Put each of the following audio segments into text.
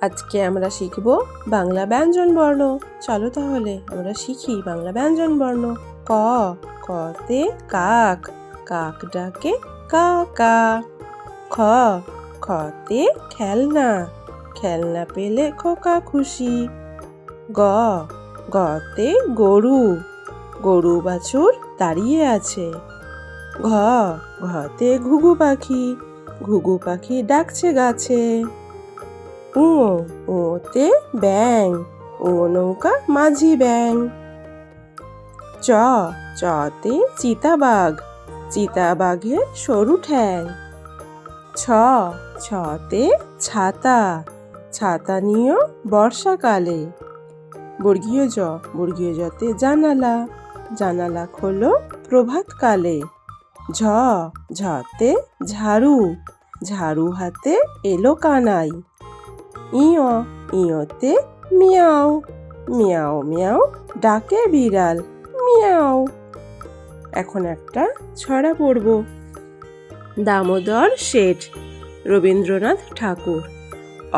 আজকে আমরা শিখব বাংলা ব্যঞ্জন বর্ণ। চলো তাহলে আমরা শিখি বাংলা ব্যঞ্জন বর্ণ। ক, কতে কাক, কাক ডাকে কা কা। খ, খতে খেলনা, খেলনা পেলে খোকা খুশি। গ, গতে গরু, গরু বাছুর দাঁড়িয়ে আছে। ঘ, ঘতে ঘুঘু পাখি, ঘুঘু পাখি ডাকছে গাছে। উ, ওতে ব্যাঙ, ও নৌকা মাঝি ব্যাঙ। চ, চতে চিতাবাঘ, চিতাবাঘের সরু ঠ্যাং। ছ, ছতে ছাতা, ছাতা নিও বর্ষাকালে। বর্গীয় জ, বর্গীয় জতে জানালা, জানালা খোলো প্রভাতকালে। ঝ, ঝতে ঝাড়ু, ঝাড়ু হাতে এলো কানাই। ইয়, ইয়তে মিয়াও, মিয়াও মিয়াও ডাকে বিড়াল মিয়াও। এখন একটা ছড়া পড়ব। দামোদর শেঠ, রবীন্দ্রনাথ ঠাকুর।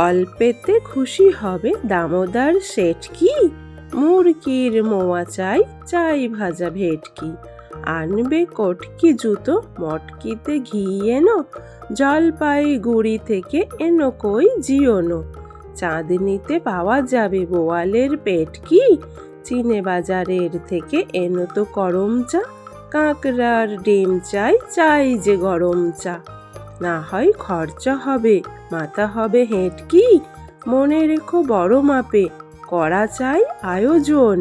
অল্পেতে খুশি হবে দামোদর শেঠ কি, মুরগির মোয়া চাই, চাই ভাজা ভেটকি। আনবে কটকি জুতো, মটকিতে ঘি এনো, জলপাইগুড়ি থেকে এনো কই জিওনো। চাঁদনিতে পাওয়া যাবে বোয়ালের পেটকি, চিনে বাজারের থেকে এনো তো করম চা। কাঁকড়ার ডিম চাই, চাই যে গরম চা। না হয় খরচা হবে, মাথা হবে হেঁটকি। মনে রেখো বড় মাপে করা চাই আয়োজন।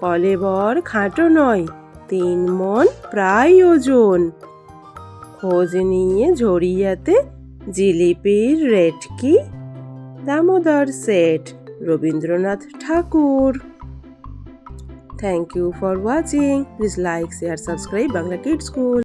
কলেবর খাটো নয়, 3 মণ প্রায় ওজন। খোঁজ নিয়ে ঝরিয়াতে জিলিপির রেট কি, দামোদর শেঠ, রবীন্দ্রনাথ ঠাকুর। Thank you for watching. Please like, share, subscribe Bangla Kids School.